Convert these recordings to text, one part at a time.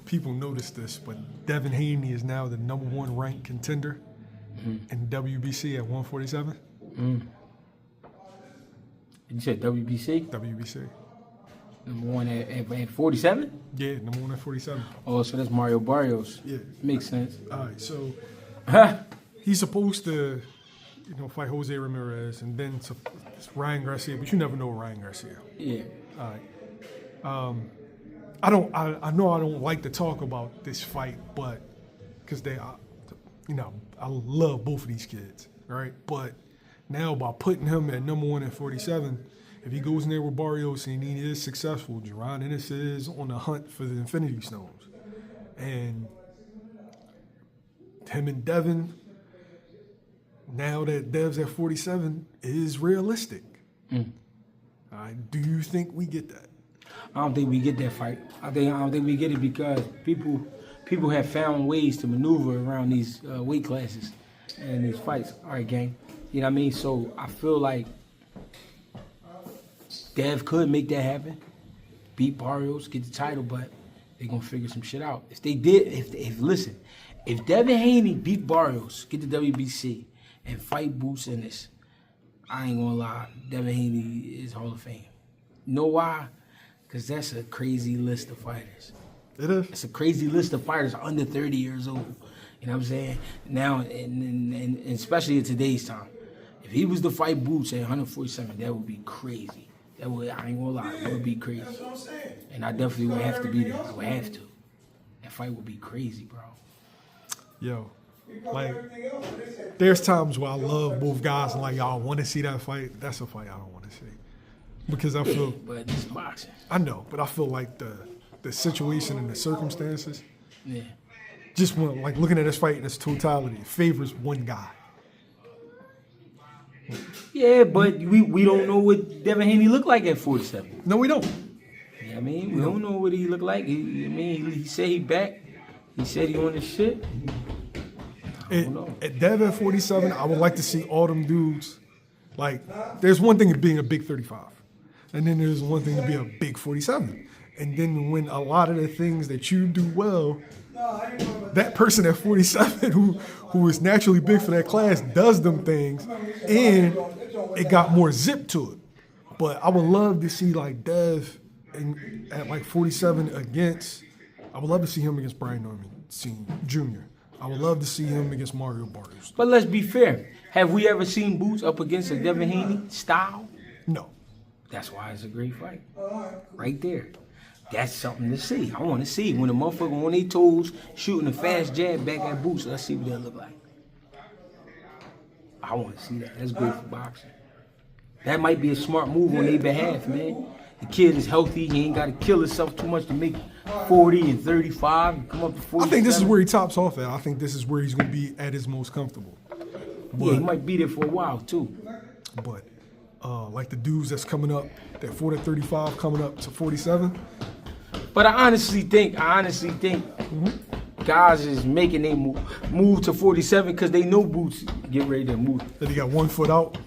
people notice this, but Devin Haney is now the #1 ranked contender in WBC at 147. You said WBC? WBC. #1 at 47? Yeah, #1 at 47. Oh, so that's Mario Barrios. Yeah. Makes sense. All right, so he's supposed to, fight Jose Ramirez and then it's Ryan Garcia, but you never know Ryan Garcia. Yeah. All right. I know I don't like to talk about this fight, but because I love both of these kids, right? But now by putting him at #1 at 47, if he goes in there with Barrios and he is successful, Jaron Ennis is on the hunt for the Infinity Stones. And him and Devin, now that Dev's at 47, is realistic. Do you think we get that? I don't think we get that fight. I don't think we get it because people have found ways to maneuver around these weight classes and these fights. All right, gang. You know what I mean? So I feel like Dev could make that happen, beat Barrios, get the title, but they're gonna figure some shit out. If they did, if Devin Haney beat Barrios, get the WBC, and fight Boots Ennis, I ain't gonna lie, Devin Haney is Hall of Fame. You know why? Because that's a crazy list of fighters. It is. It's a crazy list of fighters under 30 years old. You know what I'm saying? Now, and especially in today's time, if he was to fight Boots at 147, that would be crazy. I ain't gonna lie, it would be crazy. That's what I'm saying. And I definitely would have to be there. I would have to. That fight would be crazy, bro. Yo, there's times where I love both guys and y'all want to see that fight. That's a fight I don't want to see. Because I feel, but it's boxing. I know, but I feel like the situation and the circumstances, just when looking at this fight in its totality, favors one guy. Yeah, but we don't know what Devin Haney looked like at 47. No, we don't. Yeah, I mean, we don't know what he looked like. He said he back. He said he on his shit. I don't know. At Dev at 47, I would like to see all them dudes. There's one thing of being a big 35. And then there's one thing to be a big 47. And then when a lot of the things that you do well, that person at 47 who is naturally big for that class does them things, and it got more zip to it. But I would love to see Dev at 47 against. I would love to see him against Brian Norman Jr. I would love to see him against Mario Barrios. But let's be fair. Have we ever seen Boots up against a Devin Haney style? No. That's why it's a great fight. Right there. That's something to see. I want to see when a motherfucker on their toes shooting a fast jab back at Boots. Let's see what that look like. I want to see that. That's great for boxing. That might be a smart move on their behalf, man. The kid is healthy. He ain't got to kill himself too much to make 40 and 35 and come up to 40. I think this is where he tops off at. I think this is where he's going to be at his most comfortable. Yeah, he might be there for a while, too. But the dudes that's coming up, that 40 to 35 coming up to 47. But I honestly think guys is making their move to 47 because they know Boots get ready to move. That he got 1 foot out.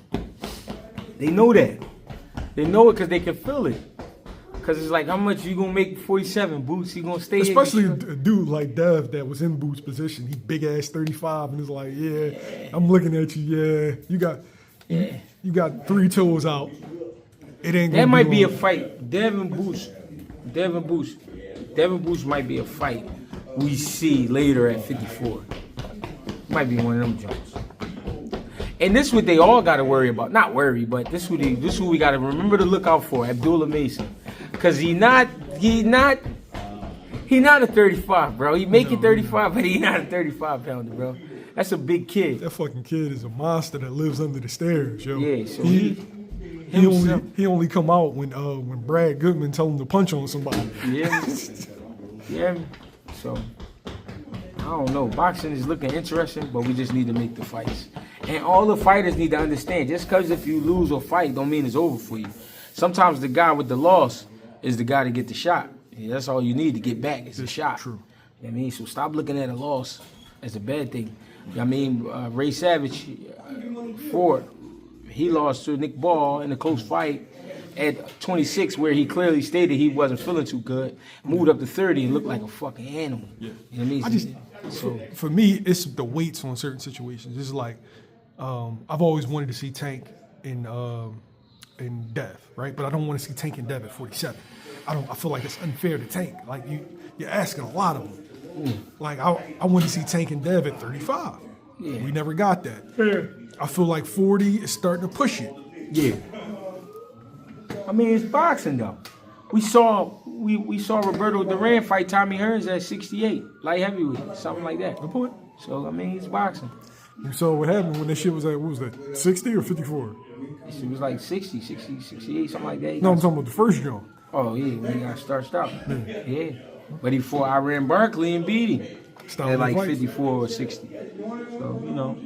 They know that. They know it because they can feel it. Because it's how much you gonna make 47? Boots, he gonna stay Especially a dude like Dev that was in Boots' position. He big ass 35 and is I'm looking at you. You got 3 toes out. It ain't. That might be a fight. Devin Boots might be a fight we see later at 54. Might be one of them jumps. And this is what they all got to worry about. Not worry, but this is who we got to remember to look out for. Abdullah Mason, because he not a 35, bro. He making 35, but he not a 35 pounder, bro. That's a big kid. That fucking kid is a monster that lives under the stairs, yo. Yeah, so he only come out when Brad Goodman tell him to punch on somebody. Yeah. So I don't know. Boxing is looking interesting, but we just need to make the fights. And all the fighters need to understand, just because if you lose or fight don't mean it's over for you. Sometimes the guy with the loss is the guy to get the shot. Yeah, that's all you need to get back. It's a shot. True. You know what I mean? So stop looking at a loss as a bad thing. You know what I mean? Ray Savage, Ford, he lost to Nick Ball in a close fight. at 26, where he clearly stated he wasn't feeling too good, moved up to 30 and looked like a fucking animal. Yeah. You know what I mean? For me, it's the weights on certain situations. It's like I've always wanted to see Tank in Dev, right? But I don't want to see Tank and Dev at 47. I feel like it's unfair to Tank. Like you're asking a lot of them. Like I want to see Tank and Dev at 35. Yeah. We never got that. Yeah. I feel like 40 is starting to push it. Yeah. I mean, it's boxing though. We saw Roberto Duran fight Tommy Hearns at 68, light heavyweight, something like that. Good point. So I mean, it's boxing. You saw what happened when that shit was at, what was that, 60 or 54? It was like 60, 68, something like that. No, I'm talking about the first jump. Oh yeah, when he got starched out. Yeah. But he fought Iran Barkley and beat him at like 54 or 60. So, you know.